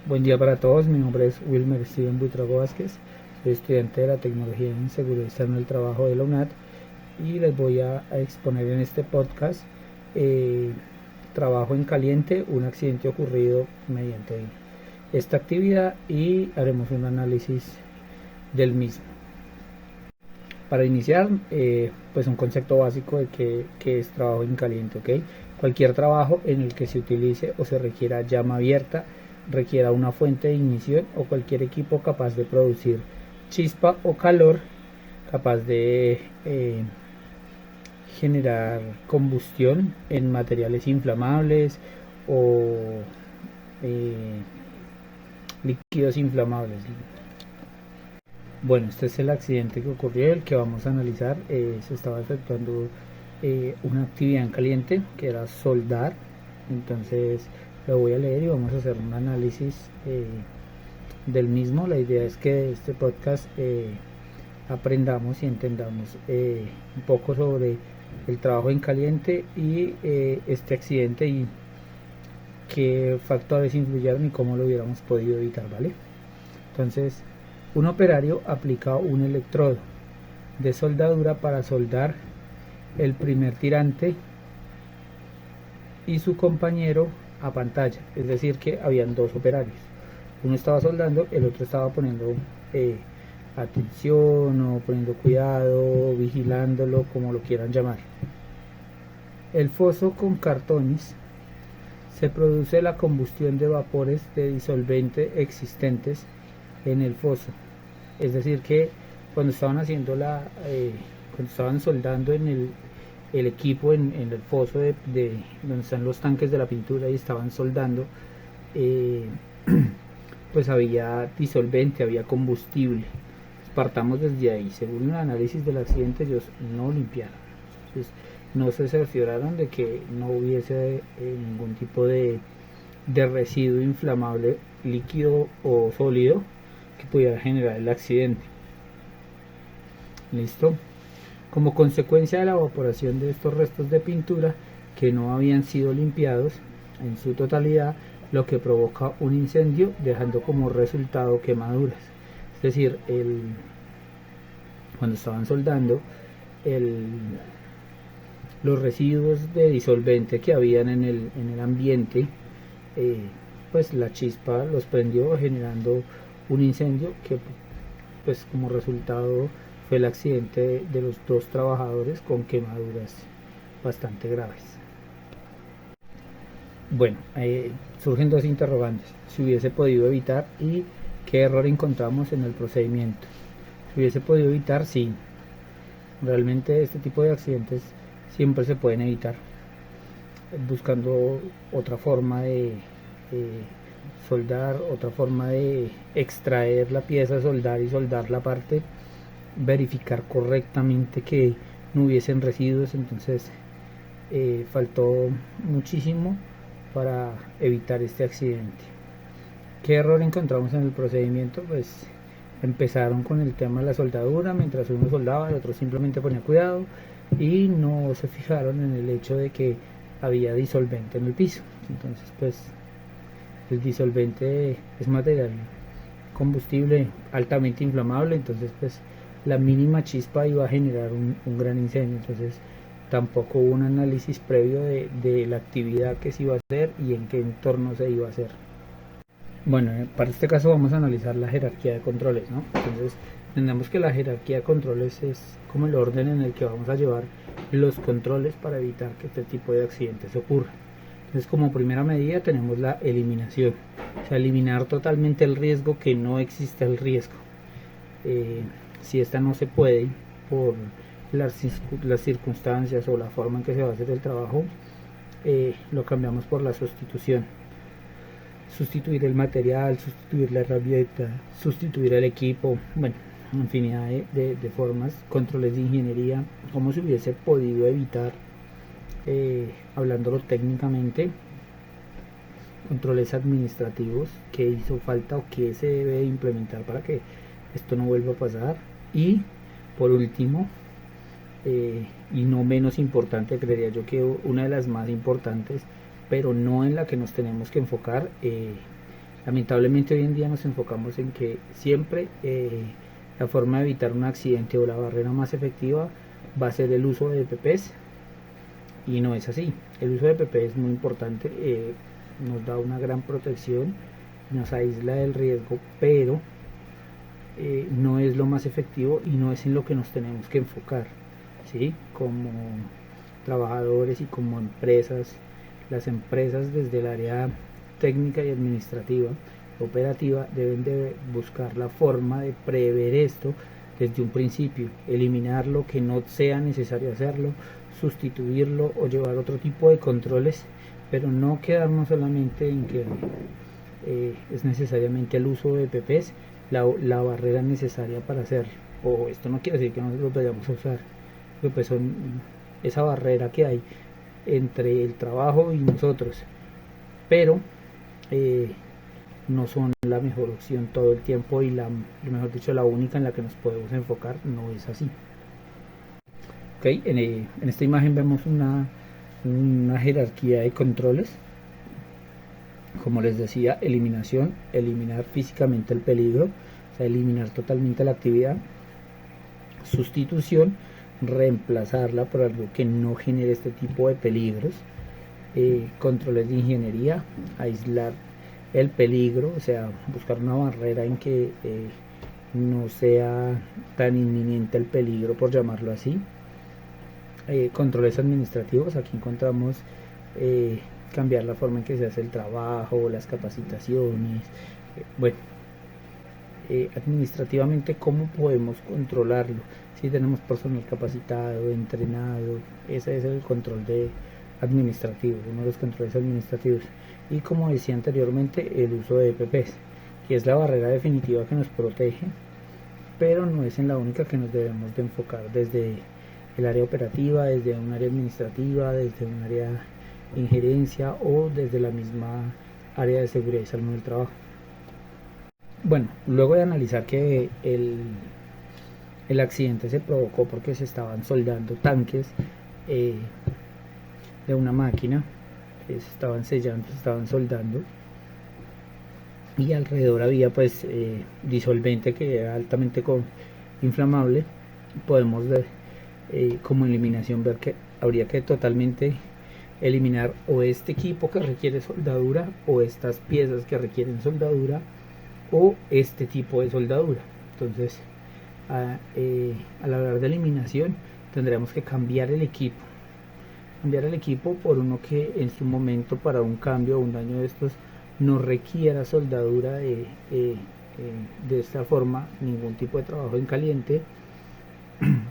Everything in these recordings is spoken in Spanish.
Buen día para todos, mi nombre es Wilmer Steven Buitrago Vázquez, soy estudiante de la Tecnología en Seguridad Externa del Trabajo de la UNAD y les voy a exponer en este podcast eh, trabajo en caliente, un accidente ocurrido mediante esta actividad y haremos un análisis del mismo. Para iniciar, pues un concepto básico de que es trabajo en caliente, ¿ok? Cualquier trabajo en el que se utilice o se requiera llama abierta, requiera una fuente de ignición o cualquier equipo capaz de producir chispa o calor, capaz de generar combustión en materiales inflamables o eh, líquidos inflamables. Bueno, este es el accidente que ocurrió, el que vamos a analizar. Se estaba efectuando una actividad en caliente que era soldar. Entonces lo voy a leer y vamos a hacer un análisis del mismo. La idea es que de este podcast aprendamos y entendamos un poco sobre el trabajo en caliente y este accidente y qué factores influyeron y cómo lo hubiéramos podido evitar, ¿vale? Entonces, un operario aplica un electrodo de soldadura para soldar el primer tirante y su compañero a pantalla, es decir que habían dos operarios, uno estaba soldando, el otro estaba poniendo atención o poniendo cuidado, vigilándolo, como lo quieran llamar. El foso con cartones se produce la combustión de vapores de disolvente existentes en el foso, es decir que cuando estaban haciendo cuando estaban soldando en el equipo en el foso de donde están los tanques de la pintura y estaban soldando, pues había disolvente, había combustible. Partamos desde ahí. Según el análisis del accidente, ellos no limpiaron, entonces no se cercioraron de que no hubiese ningún tipo de residuo inflamable, líquido o sólido, que pudiera generar el accidente. Listo. Como consecuencia de la evaporación de estos restos de pintura que no habían sido limpiados en su totalidad, lo que provoca un incendio, dejando como resultado quemaduras. Es decir, cuando estaban soldando, los residuos de disolvente que habían en el ambiente, pues la chispa los prendió, generando un incendio que pues como resultado fue el accidente de los dos trabajadores con quemaduras bastante graves. Bueno, surgen dos interrogantes: si hubiese podido evitar y qué error encontramos en el procedimiento. Si hubiese podido evitar, sí, realmente este tipo de accidentes siempre se pueden evitar buscando otra forma de soldar, otra forma de extraer la pieza, soldar y soldar la parte, verificar correctamente que no hubiesen residuos. Entonces faltó muchísimo para evitar este accidente. ¿Qué error encontramos en el procedimiento? Pues empezaron con el tema de la soldadura, mientras uno soldaba el otro simplemente ponía cuidado y no se fijaron en el hecho de que había disolvente en el piso. Entonces pues el disolvente es material combustible altamente inflamable, entonces pues la mínima chispa iba a generar un gran incendio. Entonces tampoco hubo un análisis previo de la actividad que se iba a hacer y en qué entorno se iba a hacer. Bueno, para este caso vamos a analizar la jerarquía de controles, ¿no? Entonces entendemos que la jerarquía de controles es como el orden en el que vamos a llevar los controles para evitar que este tipo de accidentes ocurran. Entonces, como primera medida tenemos la eliminación, o sea, eliminar totalmente el riesgo, que no exista el riesgo. Si esta no se puede por las circunstancias o la forma en que se va a hacer el trabajo, lo cambiamos por la sustitución. Sustituir el material, sustituir la herramienta, sustituir el equipo, bueno, infinidad de formas, controles de ingeniería, cómo se hubiese podido evitar, hablándolo técnicamente, controles administrativos, qué hizo falta o qué se debe implementar para que esto no vuelva a pasar. Y por último, y no menos importante, creería yo que una de las más importantes, pero no en la que nos tenemos que enfocar, Lamentablemente hoy en día nos enfocamos en que siempre la forma de evitar un accidente o la barrera más efectiva va a ser el uso de EPPs, y no es así. El uso de EPP es muy importante, nos da una gran protección, nos aísla del riesgo, pero no es lo más efectivo y no es en lo que nos tenemos que enfocar, ¿sí? Como trabajadores y como empresas, las empresas desde el área técnica y administrativa, operativa, deben de buscar la forma de prever esto desde un principio, eliminar lo que no sea necesario hacerlo, sustituirlo o llevar otro tipo de controles, pero no quedarnos solamente en que es necesariamente el uso de EPPs la barrera necesaria para hacerlo. O esto no quiere decir que no lo vayamos a usar, porque pues son esa barrera que hay entre el trabajo y nosotros, pero no son la mejor opción todo el tiempo, y mejor dicho, la única en la que nos podemos enfocar no es así. Okay, en esta imagen vemos una jerarquía de controles. Como les decía, eliminación, eliminar físicamente el peligro, o sea, eliminar totalmente la actividad. Sustitución, reemplazarla por algo que no genere este tipo de peligros. Controles de ingeniería, aislar el peligro, o sea, buscar una barrera en que no sea tan inminente el peligro, por llamarlo así. Controles administrativos, aquí encontramos cambiar la forma en que se hace el trabajo, las capacitaciones, bueno, administrativamente cómo podemos controlarlo, si tenemos personal capacitado, entrenado, ese es el control administrativo, uno de los controles administrativos. Y como decía anteriormente, el uso de EPPs, que es la barrera definitiva que nos protege, pero no es en la única que nos debemos de enfocar desde el área operativa, desde un área administrativa, desde un área de injerencia o desde la misma área de seguridad y salud del trabajo. Bueno, luego de analizar que el accidente se provocó porque se estaban soldando tanques de una máquina, se estaban sellando, se estaban soldando, y alrededor había pues disolvente que era altamente inflamable, podemos como eliminación ver que habría que totalmente eliminar o este equipo que requiere soldadura, o estas piezas que requieren soldadura, o este tipo de soldadura. Entonces al hablar de eliminación tendremos que cambiar el equipo por uno que en su momento, para un cambio o un daño de estos, no requiera soldadura de esta forma, ningún tipo de trabajo en caliente.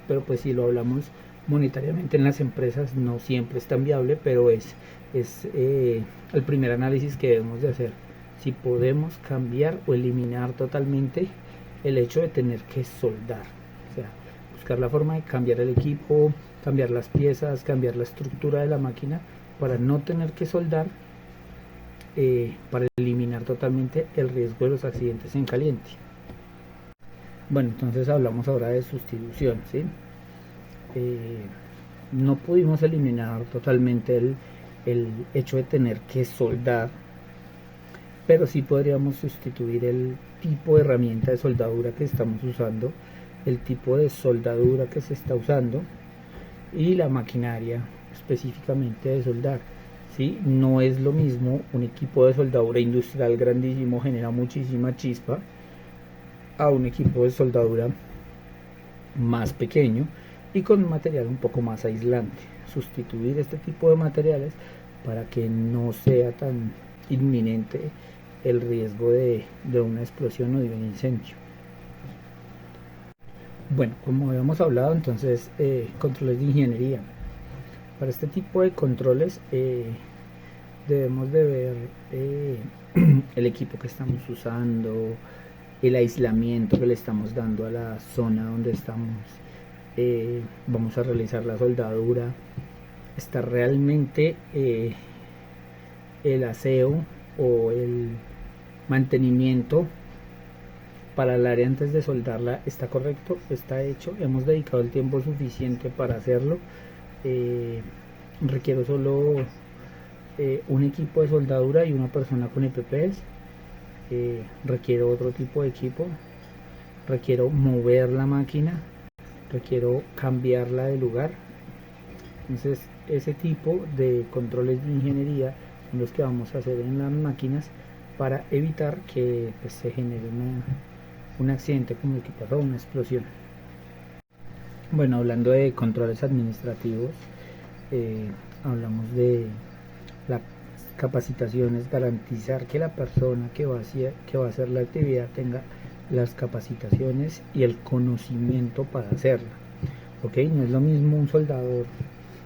Pero pues si lo hablamos monetariamente en las empresas, no siempre es tan viable, pero es el primer análisis que debemos de hacer, si podemos cambiar o eliminar totalmente el hecho de tener que soldar, o sea, buscar la forma de cambiar el equipo, cambiar las piezas, cambiar la estructura de la máquina para no tener que soldar, para eliminar totalmente el riesgo de los accidentes en caliente. Bueno, entonces hablamos ahora de sustitución, ¿sí? No pudimos eliminar totalmente el hecho de tener que soldar, pero sí podríamos sustituir el tipo de herramienta de soldadura que estamos usando, el tipo de soldadura que se está usando y la maquinaria específicamente de soldar, ¿sí? No es lo mismo un equipo de soldadura industrial grandísimo, genera muchísima chispa, a un equipo de soldadura más pequeño y con un material un poco más aislante. Sustituir este tipo de materiales para que no sea tan inminente el riesgo de una explosión o de un incendio. Bueno, como habíamos hablado, entonces controles de ingeniería. Para este tipo de controles debemos de ver el equipo que estamos usando, el aislamiento que le estamos dando a la zona donde estamos vamos a realizar la soldadura. Está realmente el aseo o el mantenimiento para el área antes de soldarla está correcto, está hecho, hemos dedicado el tiempo suficiente para hacerlo. Requiero solo un equipo de soldadura y una persona con EPPs. requiero otro tipo de equipo, requiero mover la máquina, requiero cambiarla de lugar. Entonces ese tipo de controles de ingeniería son los que vamos a hacer en las máquinas para evitar que pues, se genere un accidente como el que pasó, una explosión. Bueno, hablando de controles administrativos, hablamos de las capacitaciones, garantizar que la persona que va a hacer la actividad tenga las capacitaciones y el conocimiento para hacerla. ¿Ok? No es lo mismo un soldador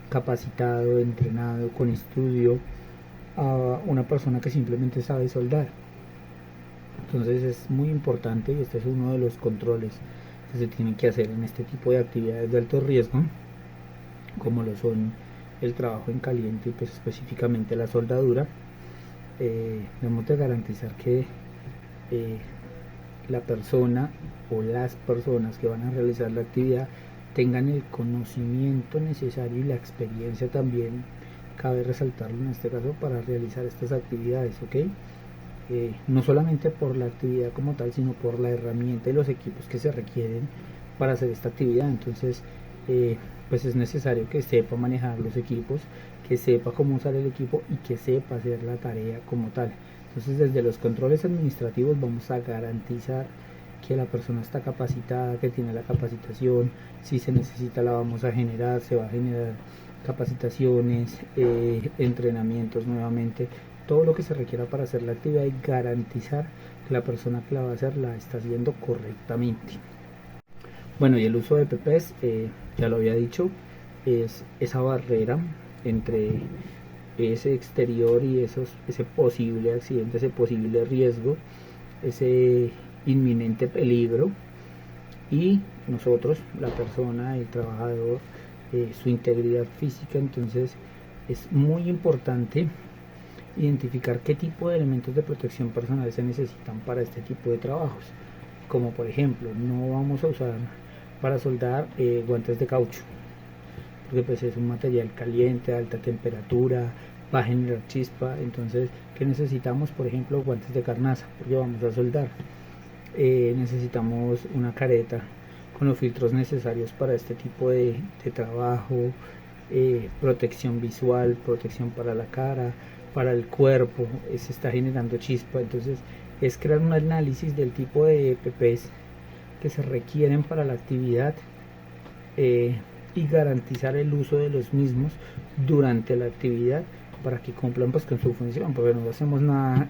capacitado, entrenado, con estudio, a una persona que simplemente sabe soldar. Entonces es muy importante, y este es uno de los controles que se tienen que hacer en este tipo de actividades de alto riesgo, como lo son el trabajo en caliente y pues específicamente la soldadura. Debemos de garantizar que la persona o las personas que van a realizar la actividad tengan el conocimiento necesario y la experiencia también, cabe resaltarlo en este caso, para realizar estas actividades, ¿ok? No solamente por la actividad como tal, sino por la herramienta y los equipos que se requieren para hacer esta actividad. Entonces pues es necesario que sepa manejar los equipos, que sepa cómo usar el equipo y que sepa hacer la tarea como tal. Entonces desde los controles administrativos vamos a garantizar que la persona está capacitada, que tiene la capacitación. Si se necesita la vamos a generar, se va a generar capacitaciones, entrenamientos nuevamente, todo lo que se requiera para hacer la actividad y garantizar que la persona que la va a hacer la está haciendo correctamente. Bueno, y el uso de PPs, ya lo había dicho, es esa barrera entre ese exterior y ese posible accidente, ese posible riesgo, ese inminente peligro, y nosotros, la persona, el trabajador, su integridad física. Entonces es muy importante identificar qué tipo de elementos de protección personal se necesitan para este tipo de trabajos, como por ejemplo, no vamos a usar para soldar guantes de caucho, porque pues es un material caliente, a alta temperatura, va a generar chispa. Entonces, ¿qué necesitamos? Por ejemplo, guantes de carnaza, porque vamos a soldar. Necesitamos una careta con los filtros necesarios para este tipo de trabajo, protección visual, protección para la cara, para el cuerpo. Se está generando chispa. Entonces es crear un análisis del tipo de PPs que se requieren para la actividad, y garantizar el uso de los mismos durante la actividad para que cumplan pues con su función, porque no hacemos nada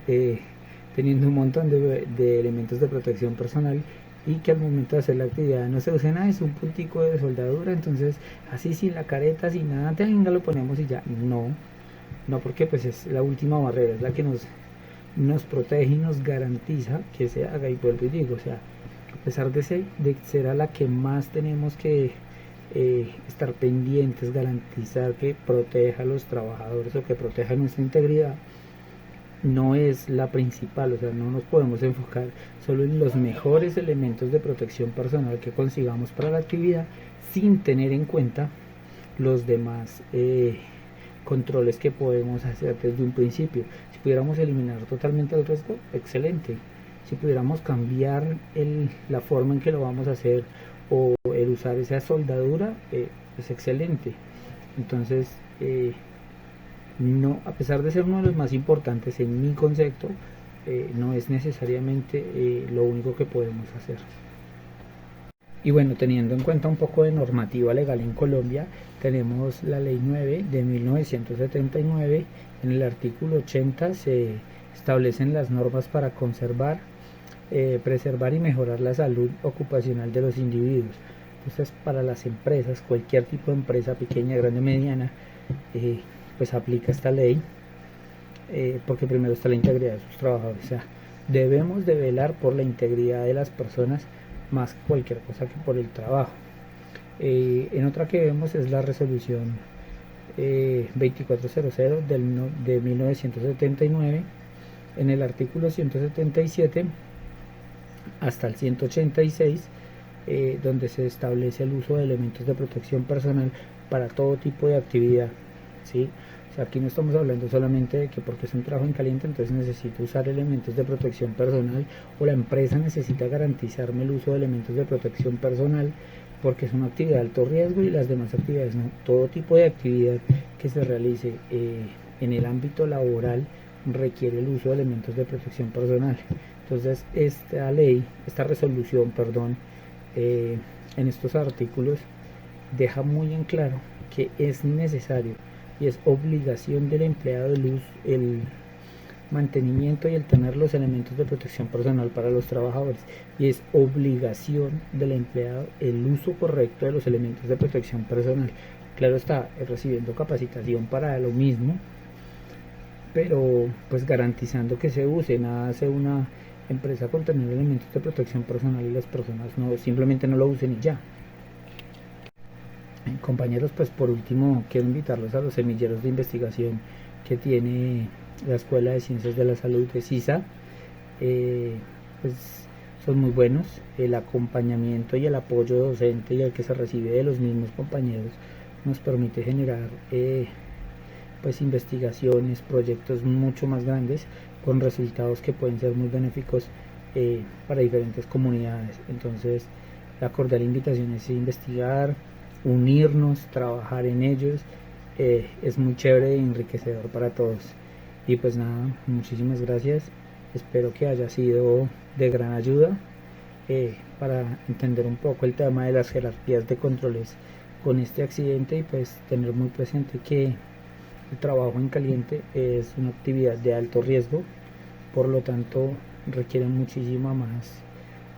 teniendo un montón de elementos de protección personal y que al momento de hacer la actividad no se use nada, es un puntico de soldadura. Entonces así sin la careta, sin nada, tenga, lo ponemos y ya. No, porque pues es la última barrera, es la que nos protege y nos garantiza que se haga. Y vuelvo y digo, o sea, a pesar de ser a la que más tenemos que estar pendientes, garantizar que proteja a los trabajadores o que proteja nuestra integridad, no es la principal. O sea, no nos podemos enfocar solo en los mejores elementos de protección personal que consigamos para la actividad sin tener en cuenta los demás controles que podemos hacer desde un principio. Si pudiéramos eliminar totalmente el riesgo, excelente. Si pudiéramos cambiar la forma en que lo vamos a hacer o el usar esa soldadura, es excelente. Entonces no, a pesar de ser uno de los más importantes en mi concepto, no es necesariamente lo único que podemos hacer. Y bueno, teniendo en cuenta un poco de normativa legal en Colombia, tenemos la ley 9 de 1979. En el artículo 80 se establecen las normas para conservar, preservar y mejorar la salud ocupacional de los individuos. Entonces, para las empresas, cualquier tipo de empresa, pequeña, grande, mediana, pues aplica esta ley, porque primero está la integridad de sus trabajadores. O sea, debemos de velar por la integridad de las personas más que cualquier cosa que por el trabajo. En otra que vemos es la resolución 2400 de 1979. En el artículo 177 hasta el 186, donde se establece el uso de elementos de protección personal para todo tipo de actividad, ¿sí? O Aquí no estamos hablando solamente de que porque es un trabajo en caliente entonces necesito usar elementos de protección personal, o la empresa necesita garantizarme el uso de elementos de protección personal porque es una actividad de alto riesgo, y las demás actividades no. Todo tipo de actividad que se realice en el ámbito laboral requiere el uso de elementos de protección personal. Entonces esta resolución, en estos artículos deja muy en claro que es necesario y es obligación del empleado el mantenimiento y el tener los elementos de protección personal para los trabajadores, y es obligación del empleado el uso correcto de los elementos de protección personal. Claro está, recibiendo capacitación para lo mismo, pero pues garantizando que se use. Nada hace una empresa con tener elementos de protección personal y las personas no simplemente no lo usen y ya. Compañeros, pues por último quiero invitarlos a los semilleros de investigación que tiene la Escuela de Ciencias de la Salud de CISA. Pues son muy buenos. El acompañamiento y el apoyo docente y el que se recibe de los mismos compañeros nos permite generar pues investigaciones, proyectos mucho más grandes con resultados que pueden ser muy benéficos para diferentes comunidades. Entonces la cordial invitación es investigar, unirnos, trabajar en ellos. Es muy chévere y enriquecedor para todos. Y pues nada, muchísimas gracias. Espero que haya sido de gran ayuda para entender un poco el tema de las jerarquías de controles con este accidente, y pues tener muy presente que el trabajo en caliente es una actividad de alto riesgo, por lo tanto requiere muchísima más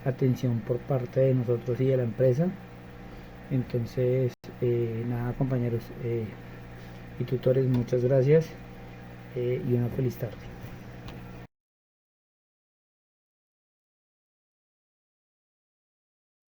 atención por parte de nosotros y de la empresa. Entonces nada, compañeros y tutores, muchas gracias y una feliz tarde.